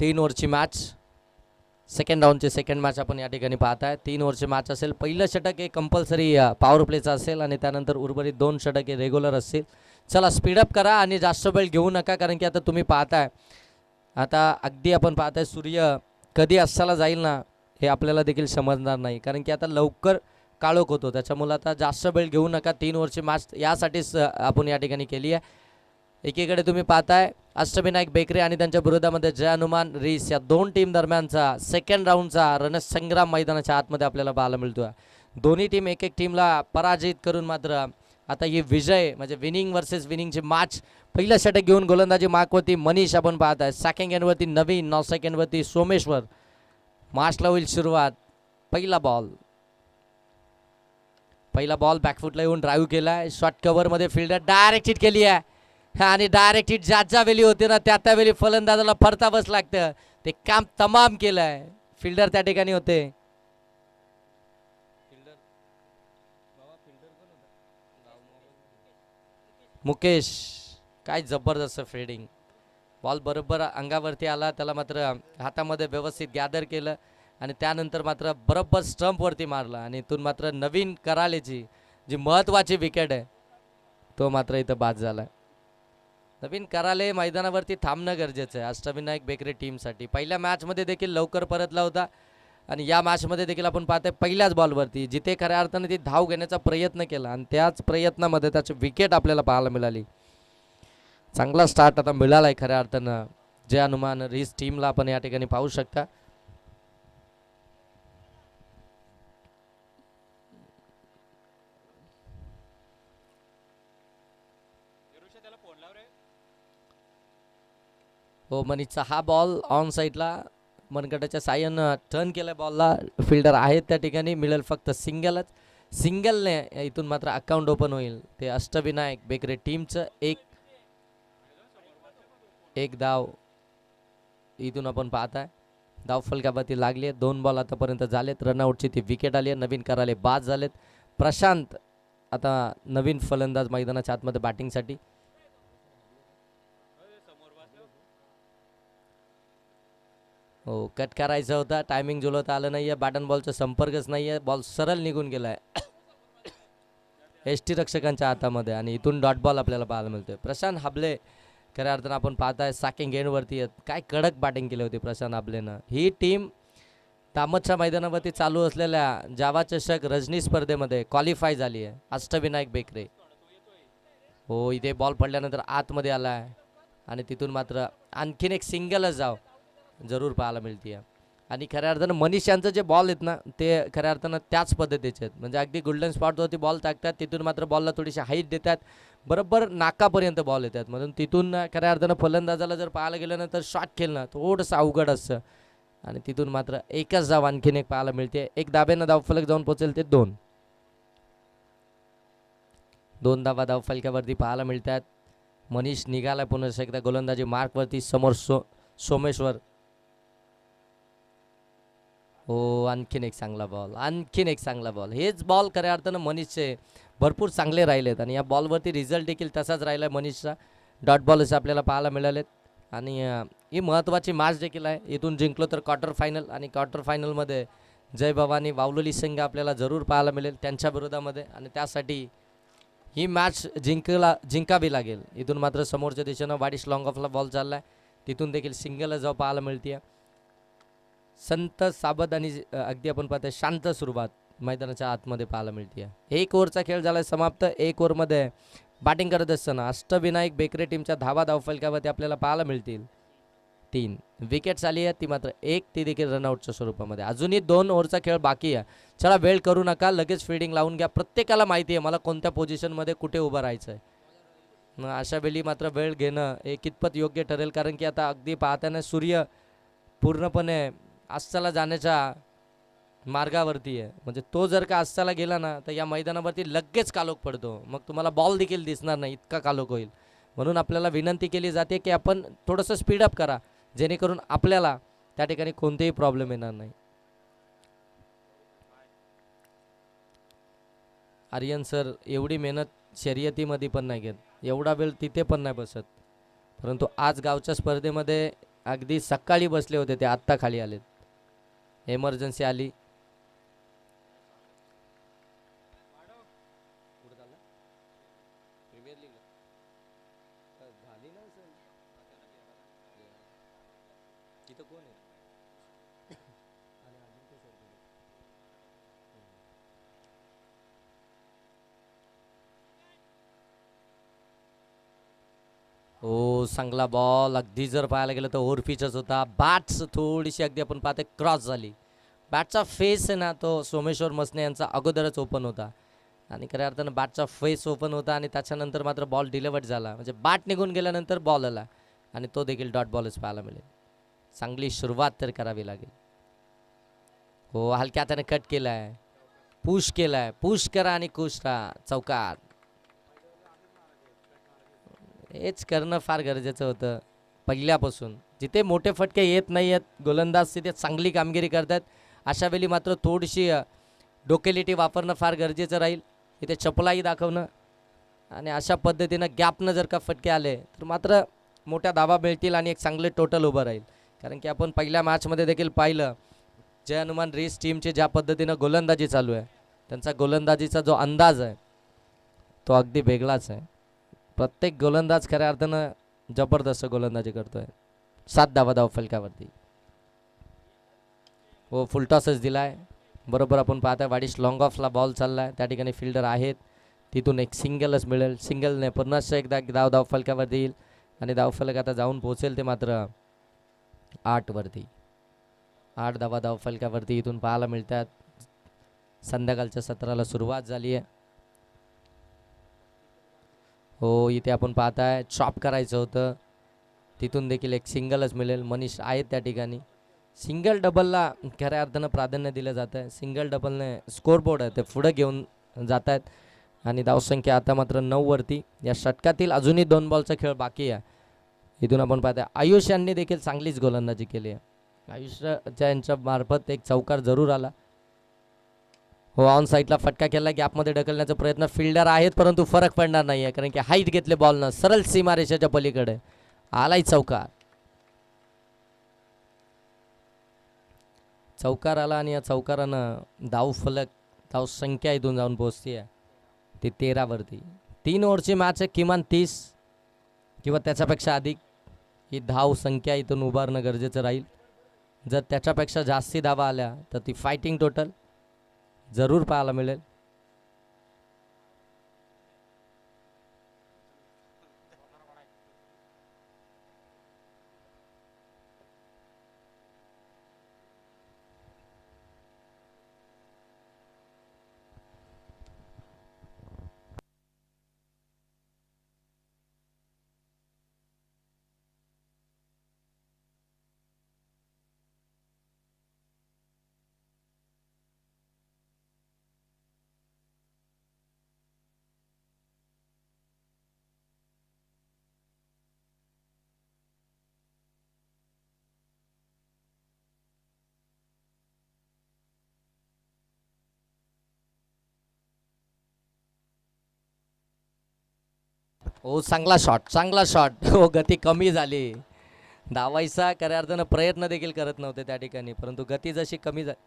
3 ओव्हरची match, second राऊंडची second match आपण या ठिकाणी पाहताय. 3 ओव्हरची मॅच असेल. पहिलं षटक हे कंपल्सरी पॉवर प्लेचं असेल आणि त्यानंतर उर्वरित 2 षटक हे रेग्युलर असतील. चला स्पीडअप करा आणि जास्त वेळ घेऊ नका, कारण की आता तुम्ही पाहताय, आता अगदी आपण पाहताय सूर्य कधी अस्ताला जाईल ना हे आपल्याला देखील समजणार नाही, कारण की आता लवकर काळोख होतो. त्याच्यामुळे आता जास्त वेळ घेऊ नका. 3 ओव्हरची मॅच यासाठीच आपण या ठिकाणी केली आहे. एकीकडे तुम्ही पाहताय अष्टविनायक बेकरे आणि त्यांच्या विरोधामध्ये जय हनुमान रीस या 2 टीम दरम्यानचा सेकंड राऊंडचा रणसंग्राम मैदानाच्या आतमध्ये आपल्याला पाहायला मिळतोय. दोन्ही टीम एक एक टीमला पराजित करून मात्र आता ही विजय म्हणजे विनिंग वर्सेस विनिंगची मॅच. पहिलं षटक घेऊन गोलंदाजी मार्कवरती मनीष आपण पाहताय. सेकंड एंडवरती नवीन, 9 सेकंडवरती सोमेश्वर. मॅचला होईल सुरुवात. पहिला बॉल बॅकफुटला येऊन ड्राईव्ह केलाय. शॉर्ट कव्हरमध्ये फिल्डर डायरेक्ट हिट केली आहे आणि डायरेक्ट हिट ज्या वेळी होते ना त्या वेळी फलंदाजाला फरतावच लागतं. ते काम तमाम केलंय. फिल्डर त्या ठिकाणी होते. मुकेश, काय जबरदस्त फिल्डिंग. बॉल बरोबर अंगावरती आला, त्याला मात्र हातामध्ये व्यवस्थित गॅदर केलं आणि त्यानंतर मात्र बरोबर स्टंपवरती मारला आणि इथून मात्र नवीन करालेची जी महत्त्वाची विकेट आहे तो मात्र इथं बाद झाला. नवीन कराले मैदानावरती थांबणं गरजेचं आहे अष्टविनायक बेकरे टीमसाठी. पहिल्या मॅचमध्ये देखील लवकर परतला होता आणि या मॅचमध्ये देखील आपण पाहतोय पहिल्याच बॉलवरती जिथे खऱ्या अर्थाने ती धाव घेण्याचा प्रयत्न केला आणि त्याच प्रयत्नामध्ये त्याची विकेट आपल्याला पाहायला मिळाली. चांगला स्टार्ट आता मिळाला आहे खऱ्या अर्थानं जय हनुमान रीस टीमला आपण या ठिकाणी पाहू शकता. हो, मनीषचा हा बॉल ऑन साईडला मनगटाच्या साह्यानं टर्न केला बॉलला. फिल्डर आहेत त्या ठिकाणी. मिळेल फक्त सिंगलने इथून मात्र अकाउंट ओपन होईल. ते अष्टविनायक बेकरे टीमचं एक धाव इथून आपण पाहताय. धाव फलकावरती लागली आहे. 2 बॉल आतापर्यंत झालेत. रनआउटची ती विकेट आली आहे. नवीन कराले बाद झालेत. प्रशांत आता नवीन फलंदाज मैदानाच्या आतमध्ये बॅटिंगसाठी. हो, कट करायचा होता. टायमिंग जुळवता आलं नाही आहे. बॅटन बॉलचा संपर्कच नाही आहे. बॉल सरळ निघून गेला आहे यष्टीरक्षकांच्या हातामध्ये आणि इथून डॉट बॉल आपल्याला पाहायला मिळतोय. प्रशांत हाबले खऱ्या अर्थानं आपण पाहताय सॅकिंग एंडवरती आहेत. काय कडक बॅटिंग केली होती प्रशांत हाबलेनं. ही टीम तामतच्या मैदानावरती चालू असलेल्या जावा चषक रजनी स्पर्धेमध्ये क्वालिफाय झाली आहे. अष्टविनायक बेकरे. हो, इथे बॉल पडल्यानंतर आतमध्ये आला आहे आणि तिथून मात्र आणखीन एक सिंगलच जाव जरूर पाहायला मिळते. आणि खऱ्या अर्थानं मनीष यांचं जे बॉल आहेत ना ते खऱ्या अर्थानं त्याच पद्धतीचे आहेत. म्हणजे अगदी गोल्डन स्पॉटवरती बॉल टाकतात, तिथून मात्र बॉलला थोडीशी हाईट देतात, बरोबर नाकापर्यंत बॉल येतात. म्हणून तिथून खऱ्या अर्थानं फलंदाजाला जर पाहायला गेलं ना तर शॉट खेळणं थोडंसं अवघड असतं आणि तिथून मात्र एकच धाव आणखीन एक पाहायला मिळते. एक धाब्यानं धावफलक जाऊन पोहोचेल ते 2 धावा धावफलकावरती पाहायला मिळतात. मनीष निघाला पुन्हा एकदा गोलंदाजी मार्कवरती. समोर सोमेश्वर. हो, आणखीन एक चांगला बॉल. हेच बॉल खऱ्या अर्थानं मनीषचे भरपूर चांगले राहिलेत आणि या बॉलवरती रिझल्ट देखील तसाच राहिला आहे मनीषचा. डॉट बॉलच आपल्याला पाहायला मिळालेत आणि ही महत्त्वाची मॅच देखील आहे. इथून जिंकलो तर क्वार्टर फायनल आणि क्वार्टर फायनलमध्ये जय भवानी वावलोली संघ आपल्याला जरूर पाहायला मिळेल त्यांच्या विरोधामध्ये आणि त्यासाठी ही मॅच जिंकावी लागेल. इथून मात्र समोरच्या दिशेनं वाडीस लॉंग ऑफला बॉल चालला आहे, तिथून देखील सिंगल जाऊ पाहायला मिळते. संत साबद आणि अगदी आपण पाहतोय शांत सुरुवात मैदानाच्या आतमध्ये पाहायला मिळते. 1 ओव्हरचा खेळ झाला समाप्त. 1 ओव्हरमध्ये बॅटिंग करत असताना अष्टविनायक बेकरे टीमच्या धावा धावफलकावरती आपल्याला पाहायला मिळतील 3 विकेट्स आली आहे, ती मात्र 1 ती देखील रनआउटच्या स्वरूपामध्ये. अजूनही 2 ओव्हरचा खेळ बाकी आहे. चला वेळ करू नका, लगेच फिल्डिंग लावून घ्या. प्रत्येकाला माहिती आहे मला कोणत्या पोझिशनमध्ये कुठे उभं राहायचं आहे. अशा वेळी मात्र वेळ घेणं हे कितपत योग्य ठरेल, कारण की आता अगदी पाहताना सूर्य पूर्णपणे अस्ताला जाण्याच्या मार्गावरती आहे. म्हणजे तो जर का अस्ताला गेला ना तर या मैदानावरती लगेच कालोख पडतो, मग तुम्हाला बॉल देखील दिसणार नाही, इतका कालोख होईल. म्हणून आपल्याला विनंती केली जाते की आपण थोडंसं स्पीडअप करा, जेणेकरून आपल्याला त्या ठिकाणी कोणतेही प्रॉब्लेम येणार नाही. आर्यन सर एवढी मेहनत शर्यतीमध्ये पण नाही घेत, एवढा वेळ तिथे पण नाही बसत, परंतु आज गावच्या स्पर्धेमध्ये अगदी सकाळी बसले होते ते आत्ता खाली आलेत. एमर्जन्सी आली. हो, चांगला बॉल. अगदी जर पाहायला गेलं तर ओव्हर पिचच होता. बॅट्स थोडीशी अगदी आपण पाहते क्रॉस झाली. बॅटचा फेस आहे ना तो सोमेश्वर मसने यांचा अगोदरच ओपन होता आणि खऱ्या अर्थानं बॅटचा फेस ओपन होता आणि त्याच्यानंतर मात्र बॉल डिलिव्हर्ड झाला. म्हणजे बॅट निघून गेल्यानंतर बॉल आला आणि तो देखील डॉट बॉलच पाहायला मिळेल. चांगली सुरुवात तर करावी लागेल. हो, हलक्या हाताने कट केलाय, पुश केलाय. पुश करा आणि खुश राहा. चौकार. हेच करणं फार गरजेचं होतं पहिल्यापासून. जिथे मोठे फटके येत नाही आहेत गोलंदाज तिथे चांगली कामगिरी करतात. अशा वेळी मात्र थोडीशी डोकेलिटी वापरणं फार गरजेचं राहील. इथे चपलाही दाखवणं आणि अशा पद्धतीनं गॅपनं जर का फटके आले तर मात्र मोठ्या धावा मिळतील आणि एक चांगले टोटल उभं राहील. कारण की आपण पहिल्या मॅचमध्ये देखील पाहिलं जय हनुमान रेस टीमची ज्या पद्धतीनं गोलंदाजी चालू आहे, त्यांचा गोलंदाजीचा जो अंदाज आहे तो अगदी वेगळाच आहे. प्रत्येक गोलंदाज खऱ्या अर्थानं जबरदस्त गोलंदाजी करतोय. 7 धावा धाव फलकावरती. हो, फुलटॉसच दिलाय. बरोबर आपण पाहता वाडीस लॉंग ऑफला बॉल चाललाय. त्या ठिकाणी फिल्डर आहेत. तिथून एक सिंगलच मिळेल. सिंगलने पुन्हा एकदा धाव फलकावरती येईल आणि धावफलक आता जाऊन पोहोचेल ते मात्र 8 वरती. 8 धावा धाव फलकावरती इथून पाहायला मिळतात. संध्याकाळच्या सत्राला सुरुवात झाली आहे. हो, इथे आपण पाहताय चॉप करायचं होतं. तिथून देखील एक सिंगलच मिळेल. मनीष आहेत त्या ठिकाणी. सिंगल डबलला खऱ्या अर्थानं प्राधान्य दिलं जातं आहे. सिंगल डबलने स्कोरबोर्ड आहे ते पुढं घेऊन जात आहेत आणि धावसंख्या आता मात्र 9 वरती. या षटकातील अजूनही 2 बॉलचा खेळ बाकी आहे. इथून आपण पाहताय आयुष यांनी देखील चांगलीच गोलंदाजी केली आहे. आयुषच्या यांच्या मार्फत एक चौकार जरूर आला. हो, ऑन साईडला फटका केला. गॅपमध्ये ढकलण्याचा प्रयत्न. फिल्डर आहेत परंतु फरक पडणार नाही आहे कारण की हाईट घेतले बॉलनं. सरळ सीमारेषेच्या पलीकडे आलाय चौकार. चौकार आला आणि या चौकारानं धावफलक धावसंख्या इथून जाऊन पोहोचते आहे ती 13 वरती. 3 ओव्हरची मॅच आहे. किमान 30 किंवा त्याच्यापेक्षा अधिक ही धावसंख्या इथून उभारणं गरजेचं राहील. जर त्याच्यापेक्षा जास्ती धावा आल्या तर ती फायटिंग टोटल जरूर पाहायला मिळेल. हो, चांगला शॉट, चांगला शॉट. हो, गती कमी झाली. धावायचा खऱ्या अर्थानं प्रयत्न देखील करत नव्हते त्या ठिकाणी परंतु गती जशी कमी झाली.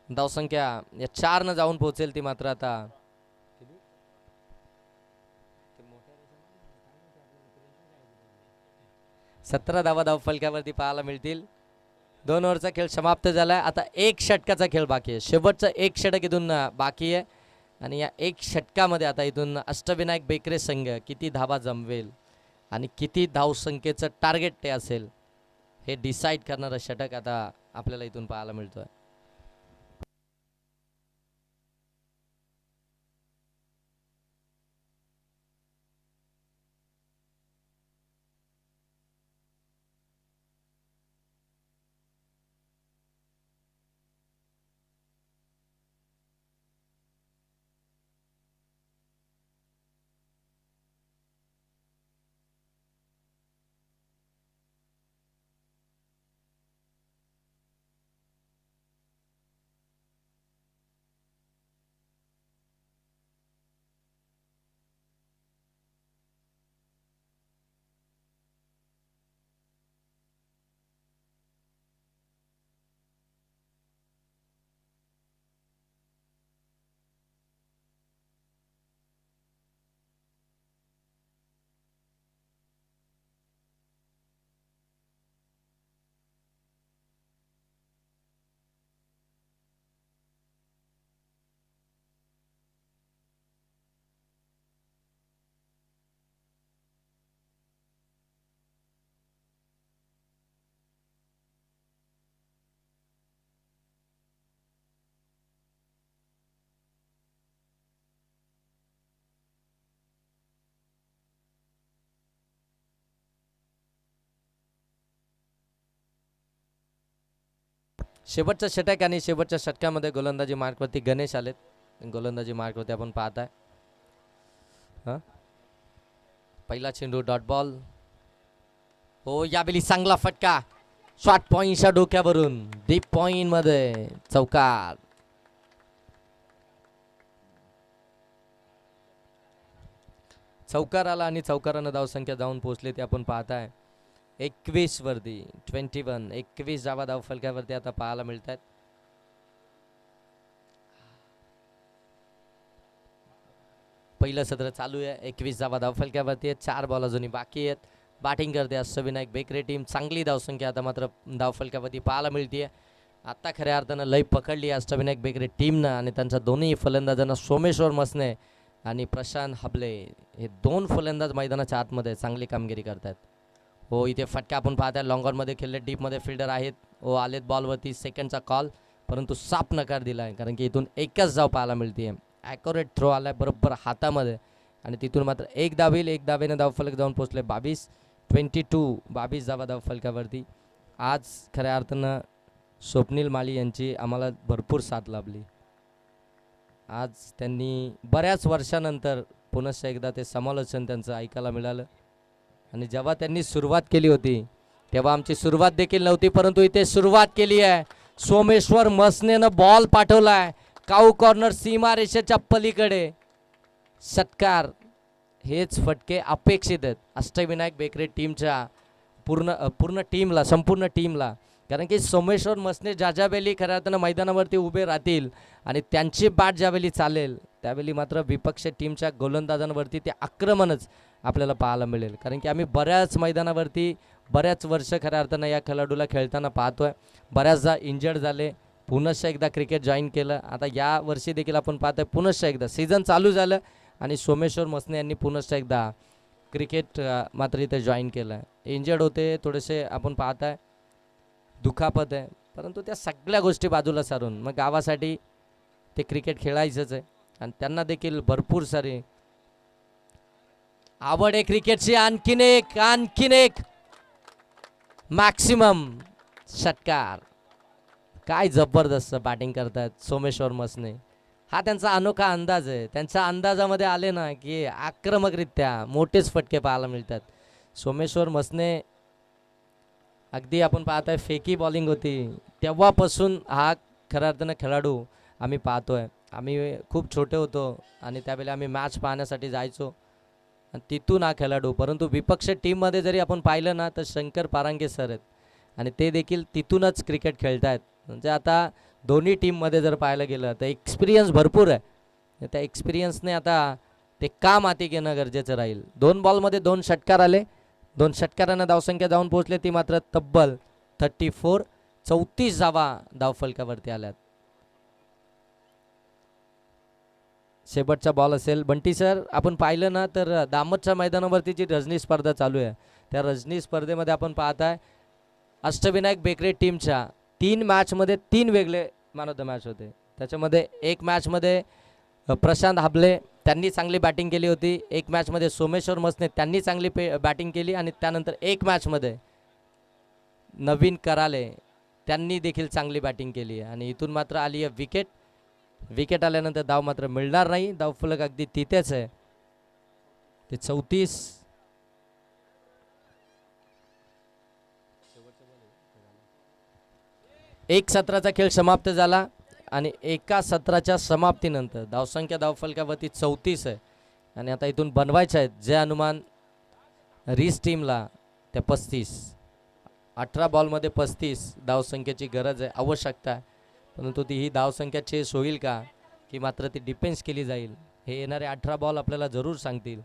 धावसंख्या या 4 न जाऊन पोहोचेल ती मात्र आता 17 धावा धाव फलकावरती पाहायला मिळतील. 2 ओव्हरचा खेळ समाप्त झालाय. आता एक षटकाचा खेळ बाकी आहे. शेवटचं एक षटक इथून बाकी आहे आणि या एक षटकामध्ये आता इथून अष्टविनायक बेकरे संघ किती धावा जमवेल आणि किती धावसंख्येचं टार्गेट ते असेल हे डिसाईड करणारं षटक आता आपल्याला इथून पाहायला मिळतोय. शेवटचा षटक आणि शेवटच्या षटकामध्ये गोलंदाजी मार्कवरती गणेश आलेत. गोलंदाजी मार्कवरती आपण पाहताय. हां, पहिला चेंडू डॉट बॉल. हो, यावेळी चांगला फटका शॉर्ट पॉइंटच्या डोक्यावरून डीप पॉइंट मध्ये चौकार. चौकार आला आणि चौकारानं धावसंख्या जाऊन पोहोचले ते आपण पाहताय 21 वरती. 21 21 धावा धावफलकावरती आता पाहायला मिळत आहेत. पहिलं सत्र चालू आहे. 21 धावा धावफलकावरती आहेत. 4 बॉल अजूनही बाकी आहेत. बॅटिंग करते अष्टविनायक बेकरे टीम. चांगली धावसंख्या आता मात्र धावफलकावरती पाहायला मिळते. आता खऱ्या अर्थानं लय पकडली अष्टविनायक बेकरे टीमनं आणि त्यांच्या दोन्ही फलंदाजांना सोमेश्वर मसने आणि प्रशांत हबले हे दोन फलंदाज मैदानाच्या आतमध्ये चांगली कामगिरी करतात. हो, इथे फटका आपण पाहताय. लॉंग ऑनमध्ये खेळले, डीपमध्ये फिल्डर आहेत. हो, आलेत बॉलवरती. सेकंडचा कॉल, परंतु साफ नकार दिला आहे कारण की इथून एकच धाव पाहायला मिळते. ॲक्युरेट थ्रो आलाय बरोबर हातामध्ये आणि तिथून मात्र एक धाव येईल. एक धावेने धावफलक जाऊन पोचले 22 धावा धावफलकावरती. आज खऱ्या अर्थानं स्वप्नील माळी यांची आम्हाला भरपूर साथ लाभली. आज त्यांनी बऱ्याच वर्षानंतर पुनश्च एकदा ते समालोचन त्यांचं ऐकायला मिळालं. आणि जेव्हा त्यांनी सुरुवात केली होती तेव्हा आमची सुरुवात देखील नव्हती, परंतु इथे सुरुवात केली आहे. सोमेश्वर मसनेनं बॉल पाठवलाय काऊ कॉर्नर सीमारेषेच्या पलीकडे. षटकार. हेच फटके अपेक्षित आहेत अष्टविनायक बेकरे टीमच्या पूर्ण टीमला, संपूर्ण टीमला. कारण की सोमेश्वर मसने ज्यावेळी खऱ्या अर्थानं मैदानावरती उभे राहतील आणि त्यांची बॅट ज्यावेळी चालेल त्यावेळी मात्र विपक्ष टीमच्या गोलंदाजांवरती ते आक्रमणच आपल्याला पाहायला मिळेल. कारण की आम्ही बऱ्याच मैदानावरती बऱ्याच वर्ष खऱ्या अर्थानं या खेळाडूला खेळताना पाहतोय. बऱ्याचदा इंजर्ड झाले, पुनश्च एकदा क्रिकेट जॉईन केलं. आता या वर्षी देखील आपण पाहतोय पुनश्च एकदा सीझन चालू झालं आणि सोमेश्वर मसने यांनी पुनश्च एकदा क्रिकेट मात्र इथे जॉईन केलं. इंजर्ड होते थोडेसे, आपण पाहताय दुखापत आहे, परंतु त्या सगळ्या गोष्टी बाजूला सारून मग गावासाठी ते क्रिकेट खेळायचंच आहे आणि त्यांना देखील भरपूर सारी आवड आहे क्रिकेटची. आणखीन एक मॅक्सिमम षटकार. काय जबरदस्त बॅटिंग करतात सोमेश्वर मसने. हा त्यांचा अनोखा अंदाज आहे. त्यांच्या अंदाजामध्ये आले ना की आक्रमकरित्या मोठेच फटके पाहायला मिळतात. सोमेश्वर मसने अगदी आपण पाहताय फेकी बॉलिंग होती तेव्हापासून हा खऱ्या अर्थानं खेळाडू आम्ही पाहतोय. आम्ही खूप छोटे होतो आणि त्यावेळी आम्ही मॅच पाहण्यासाठी जायचो आणि तिथून हा खेळाडू. परंतु विपक्ष टीममध्ये जरी आपण पाहिलं ना तर शंकर पारांगे सर आहेत आणि ते देखील तिथूनच क्रिकेट खेळत आहेत. म्हणजे आता दोन्ही टीममध्ये जर पाहायला गेलं तर एक्सपिरियन्स भरपूर आहे. त्या एक्सपिरियन्सने आता ते काम हाती घेणं गरजेचं राहील. 2 बॉलमध्ये 2 षटकार आले. 2 षटकारांना धावसंख्या जाऊन पोहोचले ती मात्र तब्बल 34 धावा धावफलकावरती आल्यात. शेवटचा बॉल असेल. बंटी सर, आपण पाहिलं ना तर दामतच्या मैदानावरती जी रजनी स्पर्धा चालू आहे त्या रजनी स्पर्धेमध्ये आपण पाहताय अष्टविनायक बेकरे टीमच्या 3 मॅचमध्ये 3 वेगळे मॅन ऑफ द मॅच होते. त्याच्यामध्ये एक मॅचमध्ये प्रशांत हबले त्यांनी चांगली बॅटिंग केली होती. एक मॅचमध्ये सोमेश्वर मसने त्यांनी चांगली बॅटिंग केली आणि त्यानंतर एक मॅचमध्ये नवीन कराले त्यांनी देखील चांगली बॅटिंग केली आणि इथून मात्र आली आहे विकेट. विकेट आल्यानंतर धाव मात्र मिळणार नाही. धावफलक अगदी तिथेच आहे. ते 34. एक सत्राचा खेळ समाप्त झाला आणि एका सत्राच्या समाप्तीनंतर धावसंख्या धावफलकावरती 34 आहे आणि आता इथून बनवायच्या आहेत जे अनुमान रीस टीमला त्या 35. 18 बॉलमध्ये 35 धावसंख्येची गरज आहे, आवश्यकता आहे. परंतु ती ही धावसंख्या चेस होईल का की मात्र ती डिफेन्स केली जाईल हे येणारे 18 बॉल आपल्याला जरूर सांगतील.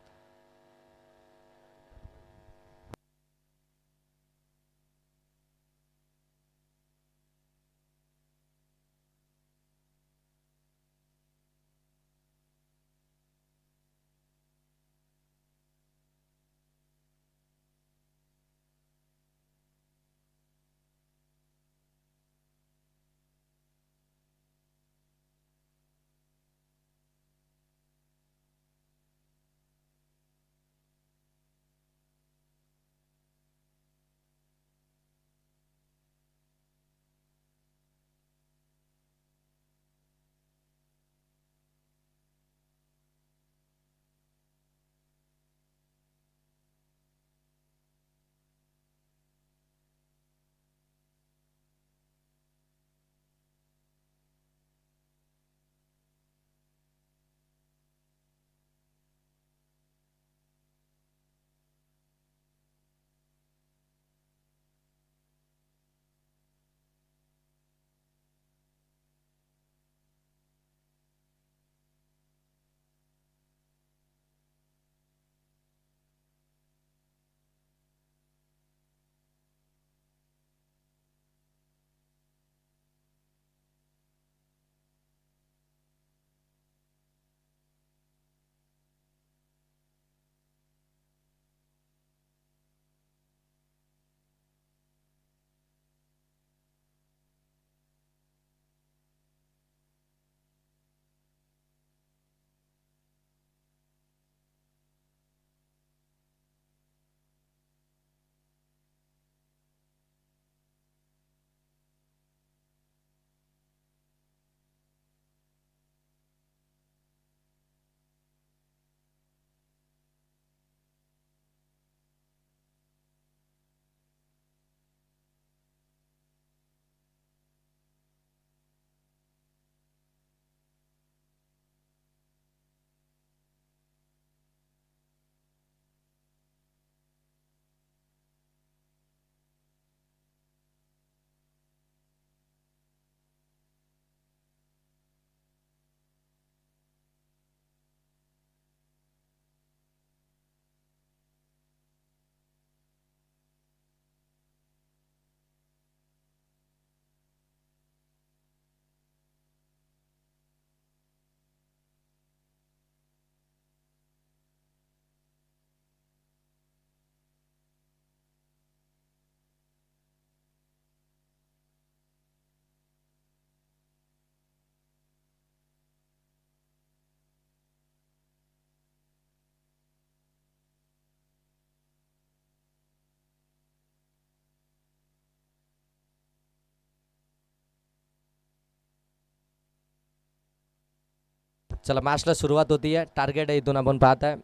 चला मॅचला सुरुवात होती आहे. टार्गेट आहे इथून आपण पाहत आहे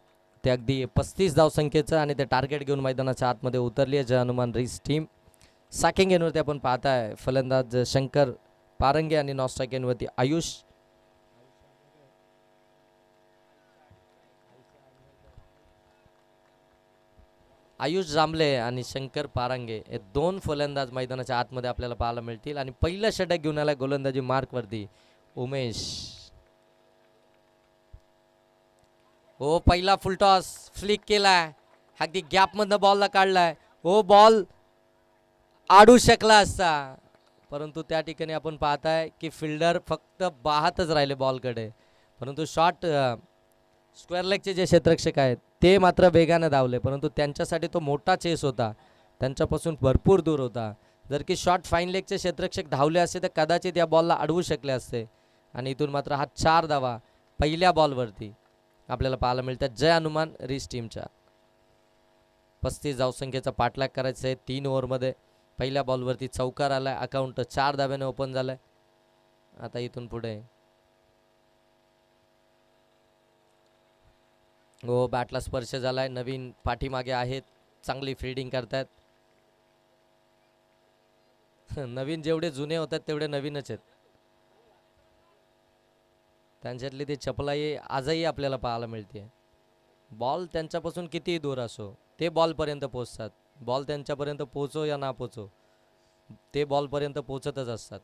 ते अगदी 35 धावसंख्येचं आणि ते टार्गेट घेऊन मैदानाच्या आतमध्ये उतरली आहे जय हनुमान रीस टीम. सॅकिंग एनवरती आपण पाहताय फलंदाज शंकर पारंगे आणि नॉन स्ट्राईक एनवरती आयुष. आयुष जांभले आणि शंकर पारंगे हे दोन फलंदाज मैदानाच्या आतमध्ये आपल्याला पाहायला मिळतील. आणि पहिलं षटक घेऊन आला गोलंदाजी मार्कवरती उमेश. हो पहिला फुलटॉस फ्लिक केलाय अगदी गॅपमधनं बॉलला काढलाय. हो बॉल आडू शकला असता परंतु त्या ठिकाणी आपण पाहताय की फिल्डर फक्त पाहतच राहिले बॉलकडे. परंतु शॉट स्क्वेअर लेगचे जे क्षेत्ररक्षक आहेत ते मात्र वेगाने धावले परंतु त्यांच्यासाठी तो मोठा चेस होता त्यांच्यापासून भरपूर दूर होता. जर की शॉट फाईन लेगचे क्षेत्ररक्षक धावले असते तर कदाचित या बॉलला अडवू शकले असते. आणि इथून मात्र हा 4 धावा पहिल्या बॉलवरती आपल्याला पाहायला मिळतात जय हनुमान रीस टीमच्या. 35 धावसंख्येचा पाठलाग करायचा आहे 3 ओव्हरमध्ये. पहिल्या बॉलवरती चौकार आलाय. अकाउंट 4 धाव्याने ओपन झालाय. आता इथून पुढे हो बॅटला स्पर्श झालाय. नवीन पाठीमागे आहेत चांगली फिल्डिंग करतायत. नवीन जेवढे जुने होतात तेवढे नवीनच आहेत. त्यांच्यातली ती चपलाई आजही आपल्याला पाहायला मिळते. बॉल त्यांच्यापासून कितीही दूर असो ते बॉलपर्यंत पोहोचतात. बॉल त्यांच्यापर्यंत पोहोचो या ना पोहोचो ते बॉलपर्यंत पोहोचतच असतात.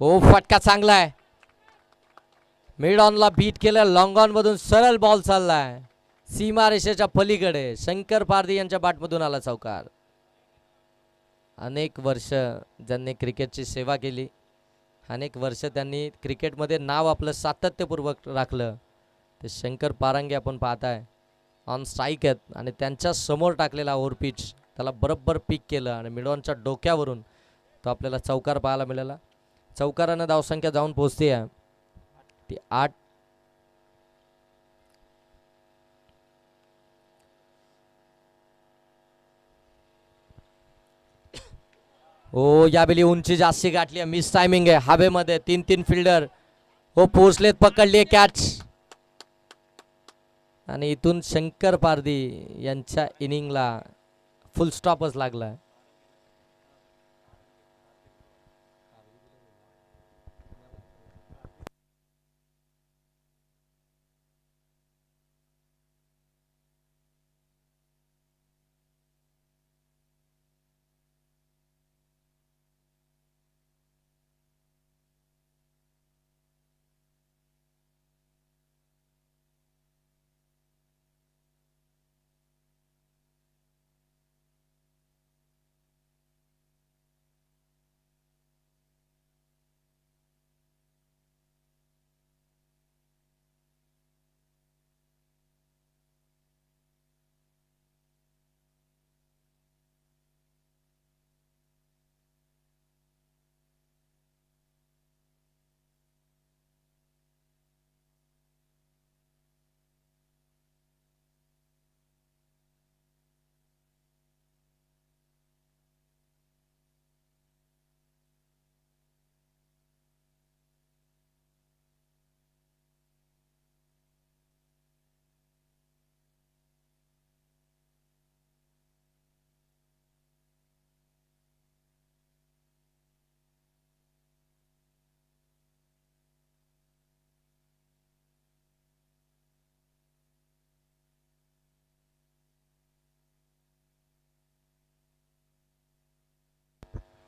हो फटका चांगला आहे. मिड ऑनला बीट केलं. लॉंग ऑन मधून सरळ बॉल चाललाय सीमा रेषेच्या पलीकडे. शंकर पारधी यांच्या बॅटमधून आला चौकार. अनेक वर्ष ज्यांनी क्रिकेटची सेवा केली अनेक वर्ष त्यांनी क्रिकेटमध्ये नाव आपलं सातत्यपूर्वक राखलं ते शंकर पारंगे आपण पाहताय ऑन स्ट्राईक आहेत. आणि त्यांच्या समोर टाकलेला ओव्हर पिच त्याला बरोबर पिक केलं आणि मिडॉनच्या डोक्यावरून तो आपल्याला चौकार पाहायला मिळाला. चौकारानं धावसंख्या जाऊन पोहोचते आहे ती 8. हो यावेळी उंची जास्ती गाठली आहे. मिस टायमिंग आहे हवेमध्ये 3 फिल्डर हो पोचलेत पकडली कॅच. आणि इथून शंकर पारधी यांच्या इनिंगला फुल स्टॉपच लागला.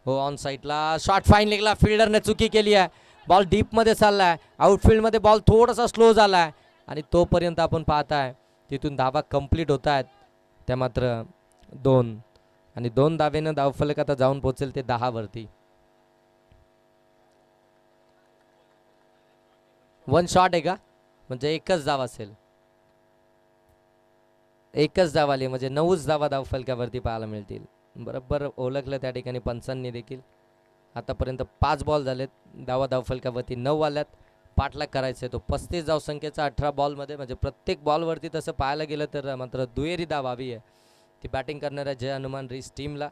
हो ऑन साईडला शॉट फाईन लेगला फिल्डरने चुकी केली आहे. बॉल डीपमध्ये चाललाय. आउटफील्डमध्ये बॉल थोडासा स्लो झालाय आणि तोपर्यंत आपण पाहताय तिथून धावा कंप्लीट होत आहेत त्या मात्र 2. आणि 2 धावेनं धावफलक आता जाऊन पोहोचेल ते 10 वरती. 1 शॉट आहे का म्हणजे एकच धाव असेल. एकच धाव आली म्हणजे 9च धावा धावफलकावरती पाहायला मिळतील. बरोबर ओळखलं त्या ठिकाणी पंचांनी देखील. आतापर्यंत 5 बॉल झालेत. धावफलकावरती 9 आल्यात. पाठलाग करायचा आहे तो 35 धावसंख्येचा 18 बॉलमध्ये म्हणजे प्रत्येक बॉलवरती तसं पाहायला गेलं तर मात्र दुहेरी धाव हवी आहे ती बॅटिंग करणाऱ्या जय हनुमान रीस टीमला.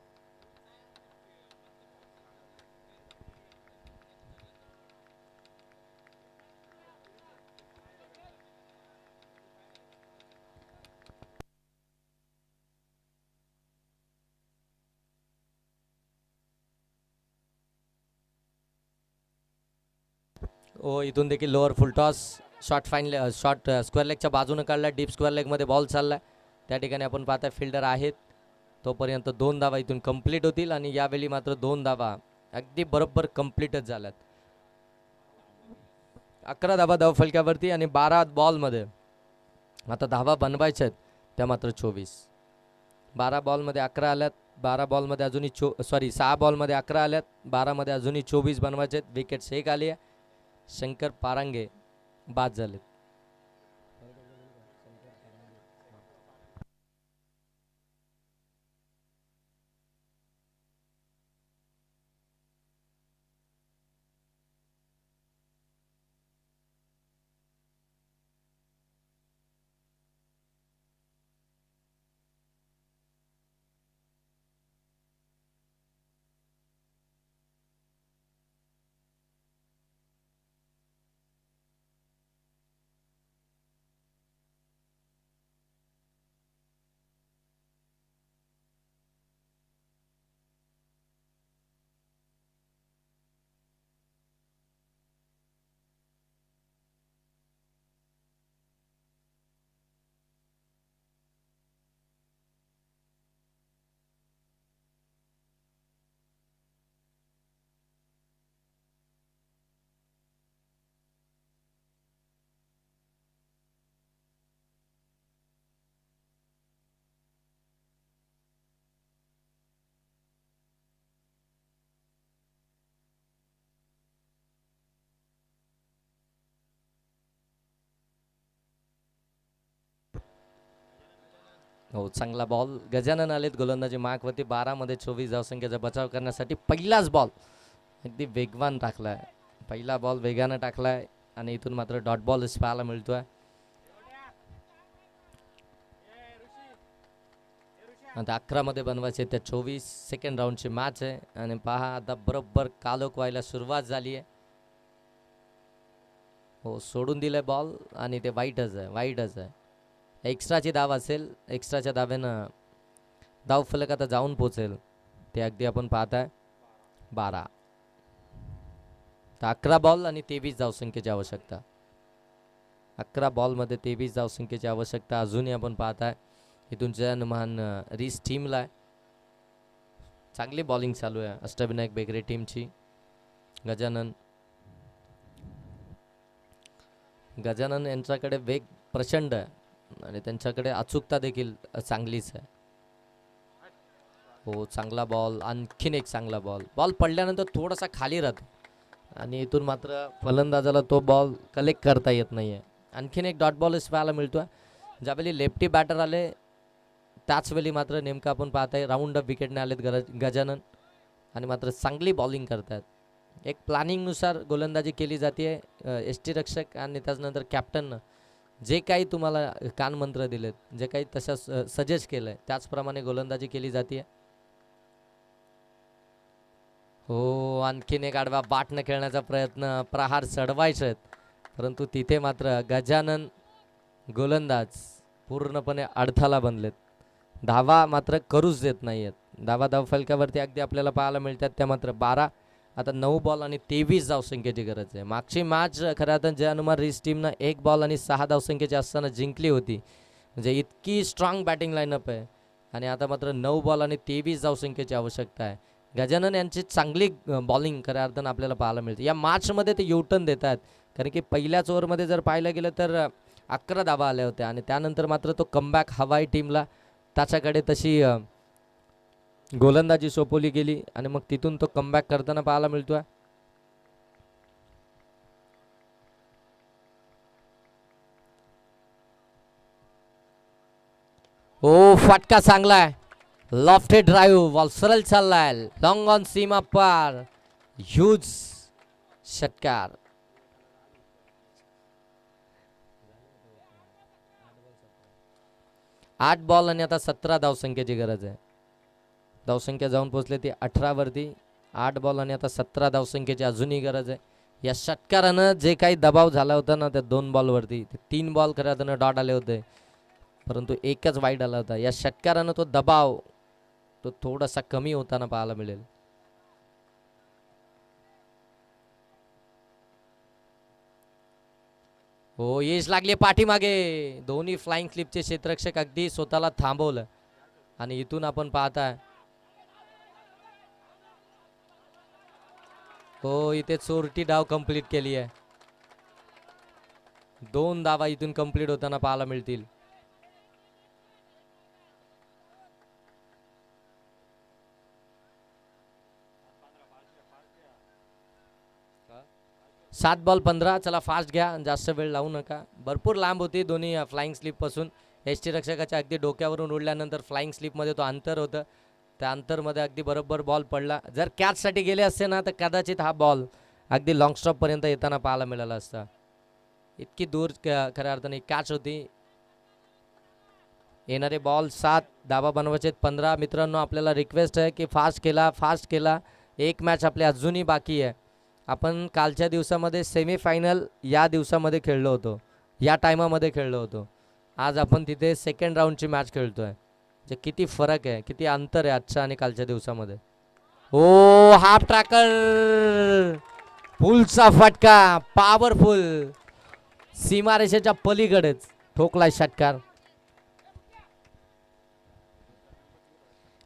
ओ इथून देखील lower full toss short fine short square लेगच्या बाजूनं काढला. डीप स्क्वेअर लेगमध्ये बॉल चालला. त्या ठिकाणी आपण पाहता फिल्डर आहेत. तोपर्यंत 2 धावा इथून कंप्लीट होतील आणि यावेळी मात्र 2 धावा अगदी बरोबर कंप्लीटच झाल्यात. 11 धावा धावफलक्यावरती आणि 12 बॉलमध्ये आता धावा बनवायच्या आहेत त्या मात्र 24. 12 बॉलमध्ये 11 आल्यात. 12 बॉलमध्ये अजूनही 6 बॉलमध्ये 11 आल्यात. 12मध्ये अजूनही 24 बनवायचे आहेत. विकेट्स एक आली आहे. शंकर पारांगे बाद झालेत. हो चांगला बॉल. गजानन आलेत गोलंदाजी मार्कवरती. 12मध्ये 24 धावसंख्येचा बचाव करण्यासाठी पहिलाच बॉल अगदी वेगवान टाकलाय. पहिला बॉल वेगानं टाकलाय आणि इथून मात्र डॉट बॉल पाहायला मिळतोय. आता 11मध्ये बनवायचे त्या 24. सेकंड राऊंडची मॅच आहे आणि पहा आता बरोबर कालोख व्हायला सुरुवात झाली आहे. हो सोडून दिलाय बॉल आणि ते वाईटच आहे. एक्स्ट्राची धाव असेल. एक्स्ट्राच्या धावेनं धाव फलक आता जाऊन पोचेल. ते अगदी आपण पाहताय 12. तर 11 बॉल आणि 23 धावसंख्येची आवश्यकता. 11 बॉलमध्ये 23 धावसंख्येची आवश्यकता अजूनही आपण पाहताय. इथून जयनुमान रीस टीमला आहे. चांगली बॉलिंग चालू आहे अष्टविनायक बेगरे टीमची. गजानन यांच्याकडे वेग प्रचंड आहे आणि त्यांच्याकडे अचूकता देखील चांगलीच आहे. हो चांगला बॉल. आणखीन एक चांगला बॉल. बॉल पडल्यानंतर थोडासा खाली राहतो आणि इथून मात्र फलंदाजाला तो बॉल कलेक्ट करता येत नाही आहे. आणखीन एक डॉट बॉल पाहायला मिळतोय. ज्यावेळी लेफ्टी बॅटर आले त्याचवेळी मात्र नेमकं आपण पाहताय राऊंड अप विकेटने आलेत गजानन आणि मात्र चांगली बॉलिंग करतात. एक प्लॅनिंगनुसार गोलंदाजी केली जाते. यष्टीरक्षक आणि त्याच्यानंतर कॅप्टननं जे काही तुम्हाला कानमंत्र दिलेत, जे काही तसं सजेस्ट केलं आहे त्याचप्रमाणे गोलंदाजी केली जाते. हो आणखीन एक आडवा बाटनं खेळण्याचा प्रयत्न. प्रहार चढवायचे आहेत परंतु तिथे मात्र गजानन गोलंदाज पूर्णपणे अडथळा बनलेत. धावा मात्र करूच देत नाही आहेत. धावा धावफलकावरती अगदी आपल्याला पाहायला मिळतात त्या मात्र 12. आता 9 बॉल आणि 23 धावसंख्येची गरज आहे. मागची मॅच खरं तर जयनुमान रीस टीमनं 1 बॉल आणि 6 धावसंख्येची असताना जिंकली होती. म्हणजे इतकी स्ट्रॉंग बॅटिंग लाईनअप आहे आणि आता मात्र 9 बॉल आणि 23 धावसंख्येची आवश्यकता आहे. गजानन यांची चांगली बॉलिंग खऱ्या अर्थानं आपल्याला पाहायला मिळते. या मॅचमध्ये ते युटर्न देत आहेत कारण की पहिल्याच ओव्हरमध्ये जर पाहायला गेलं तर 11 धावा आल्या होत्या आणि त्यानंतर मात्र तो कमबॅक हवाई टीमला त्याच्याकडे तशी गोलंदाजी सोपवली गेली आणि मग तिथून तो कमबॅक करताना पाहायला मिळतोय. हो फटका चांगला आहे. Lofted drive. बॉल सरळ चाललाय लॉंग ऑन सीमा पार. ह्यूज षटकार. आठ बॉल आणि आता 17 धावसंख्येची गरज आहे. धावसंख्या जाऊन पोहोचले ती 18 वरती. 8 बॉल आणि आता 17 धावसंख्येची अजूनही गरज आहे. या षटकारानं जे काही दबाव झाला होता ना त्या 2 बॉलवरती, 3 बॉल खऱ्या अर्थानं डॉट आले होते परंतु एकच वाईड आला होता. या षटकारानं तो दबाव तो थोडासा कमी होताना पाहायला मिळेल. हो, यश लागली पाठीमागे. दोन्ही फ्लाइंग स्लिपचे क्षेत्ररक्षक अगदी स्वतःला थांबवलं आणि इथून आपण पाहताय हो, इथे चोरटी डाव कंप्लीट केली आहे. 2 धावा इथून कंप्लीट होताना पाहायला मिळतील. सात बॉल 15. चला फास्ट घ्या, जास्त वेळ लावू नका. भरपूर लांब होती दोन्ही फ्लाइंग स्लिप पासून. यष्टी रक्षकाच्या अगदी डोक्यावरून उडल्यानंतर फ्लाइंग स्लिपमध्ये तो अंतर होतं, त्या अंतरमध्ये अगदी बरोबर बॉल पडला. जर कॅचसाठी गेले असते ना तर कदाचित हा बॉल अगदी लॉंग स्टॉपपर्यंत येताना पाहायला मिळाला असता. इतकी दूर खऱ्या अर्थाने कॅच होती. येणारे बॉल 7, धाबा बनवायचे 15. मित्रांनो आपल्याला रिक्वेस्ट आहे की फास्ट केला. एक मॅच आपली अजूनही बाकी आहे. आपण कालच्या दिवसामध्ये सेमीफायनल या दिवसामध्ये खेळलो होतो, या टायमामध्ये खेळलो होतो. आज आपण तिथे सेकंड राऊंडची मॅच खेळतोय. जे किती फरक आहे, किती अंतर आहे आजच्या आणि कालच्या दिवसामध्ये. ओ हाफ ट्रॅकर, फुलचा फटका, पॉवरफुल, सीमारेषेच्या पलीकडेच ठोकलाय षटकार.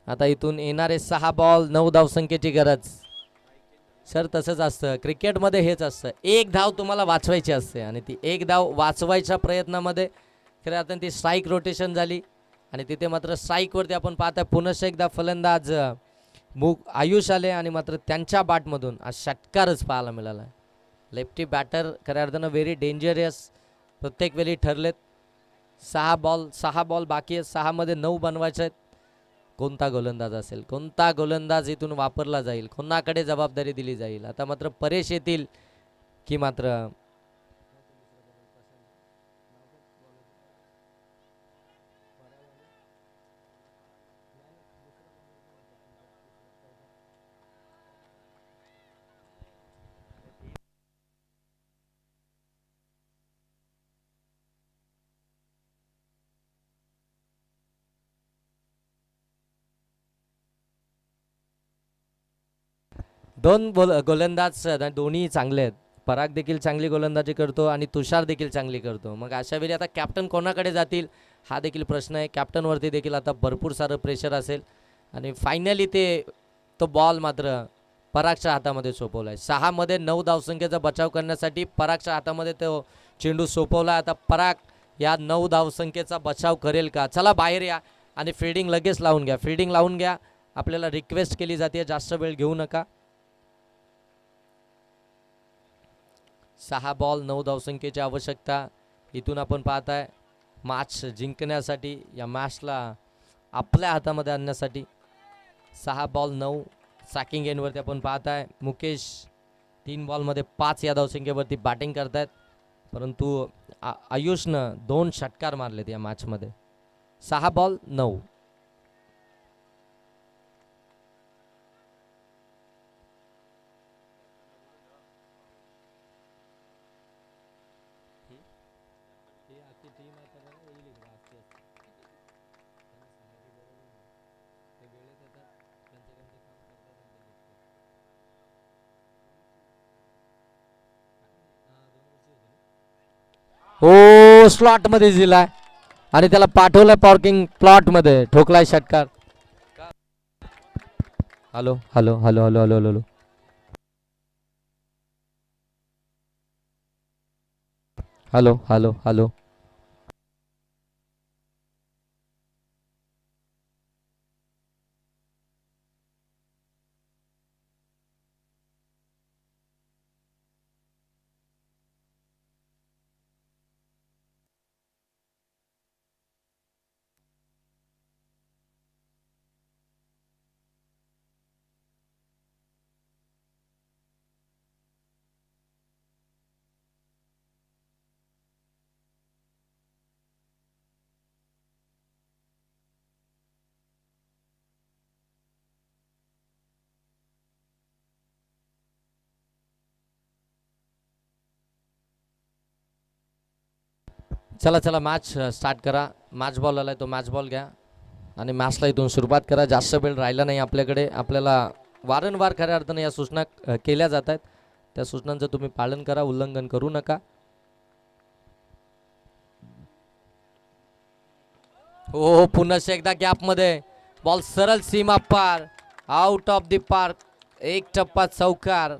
आता इथून येणारे 6 बॉल 9 धावसंख्येची गरज. सर तसंच असतं क्रिकेटमध्ये, हेच असतं. एक धाव तुम्हाला वाचवायची असते आणि ती एक धाव वाचवायच्या प्रयत्नामध्ये खरं आता ती स्ट्राईक रोटेशन झाली आणि तिथे मात्र स्ट्राईकवरती आपण पाहताय पुनश्च एकदा फलंदाज आयुष आले आणि मात्र त्यांच्या बॅटमधून आज षटकारच पाहायला मिळाला. लेफ्टी बॅटर खऱ्या अर्थानं व्हेरी डेंजरस प्रत्येक वेळी ठरलेत. 6 बॉल बाकी आहेत, 6 मध्ये 9 बनवायचे आहेत. कोणता गोलंदाज असेल, कोणता गोलंदाज इथून वापरला जाईल, कोणाकडे जबाबदारी दिली जाईल. आता मात्र परेश येतील की मात्र दोन गोलंदाज दोन्ही चांगले आहेत. पराग देखील चांगली गोलंदाजी करतो आणि तुषार देखील चांगली करतो. मग अशा वेळी आता कॅप्टन कोणाकडे जातील हा देखील प्रश्न आहे. कॅप्टनवरती देखील आता भरपूर सारं प्रेशर असेल आणि फायनली ते तो बॉल मात्र परागच्या हातामध्ये सोपवला आहे. 6 मध्ये 9 धावसंख्येचा बचाव करण्यासाठी परागच्या हातामध्ये तो चेंडू सोपवला. आता पराग या 9 धावसंख्येचा बचाव करेल का. चला बाहेर या आणि फिल्डिंग लगेच लावून घ्या, फिल्डिंग लावून घ्या. आपल्याला रिक्वेस्ट केली जाते, जास्त वेळ घेऊ नका. 6 बॉल 9 धावसंख्येची आवश्यकता. इथून आपण पाहताय मॅच जिंकण्यासाठी, या मॅचला आपल्या हातामध्ये आणण्यासाठी 6 बॉल 9. सॅकिंग एंडवरती आपण पाहताय मुकेश 3 बॉलमध्ये 5 या धावसंख्येवरती बॅटिंग करतायत, परंतु आयुषनं 2 षटकार मारलेत या मॅचमध्ये. 6 बॉल 9. हो स्लॉट मध्ये दिलाय आणि त्याला पाठवलं पार्किंग प्लॉट मध्ये, ठोकलाय षटकार. Hello hello hello hello hello hello hello hello hello चला चला मॅच स्टार्ट करा. मॅच बॉल आलाय तो मॅच बॉल घ्या आणि मॅचला इथून सुरुवात करा. जास्त वेळ राहिला नाही आपल्याकडे. आपल्याला वारंवार खऱ्या अर्थाने या सूचना केल्या जात आहेत, त्या सूचनांचं तुम्ही पालन करा, उल्लंघन करू नका. हो पुन्हा एकदा गॅपमध्ये बॉल सरळ सीमा पार, आउट ऑफ द पार्क, एक टप्पा चौकार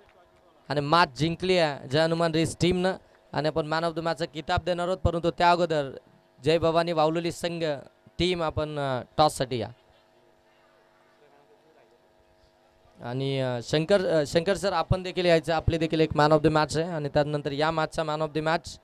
आणि मॅच जिंकली आहे जय हनुमान रेस टीमनं. आणि आपण मॅन ऑफ द मॅचचा किताब देणार आहोत, परंतु त्या अगोदर जय भवानी वावलोली संघ टीम आपण टॉससाठी या. आणि शंकर सर आपण देखील यायचं, आपली देखील एक मॅन ऑफ द मॅच आहे आणि त्यानंतर या मॅचचा मॅन ऑफ द मॅच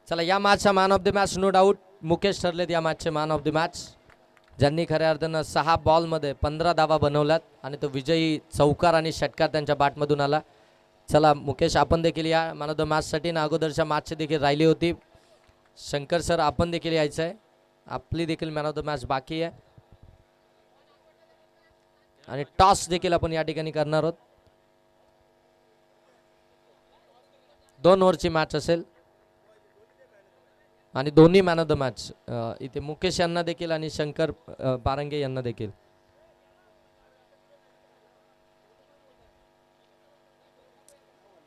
चला या मॅचचा man of the match no doubt Mukesh ठरलेत या मॅचचे मॅन ऑफ द मॅच, ज्यांनी खऱ्या अर्थानं 6 बॉलमध्ये 15 धावा बनवल्यात आणि तो विजयी चौकार आणि षटकार त्यांच्या बॅटमधून आला. चला मुकेश आपण देखील या मॅन ऑफ द मॅचसाठी ना, अगोदरच्या मॅचची देखील राहिली होती. शंकर सर आपण देखील यायचं आहे, आपली देखील मॅन ऑफ द मॅच बाकी आहे आणि टॉस देखील आपण या ठिकाणी करणार आहोत. 2 ओव्हरची मॅच असेल आणि दोन्ही मॅन ऑफ द मॅच इथे मुकेश यांना देखील आणि शंकर पारंगे यांना देखील.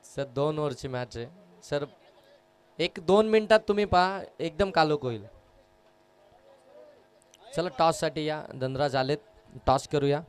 सर 2 ओव्हरची मॅच आहे सर, 1-2 मिनिटात तुम्ही पहा एकदम कालोख होईल. चला टॉस साठी या, धनराज आलेत, टॉस करूया.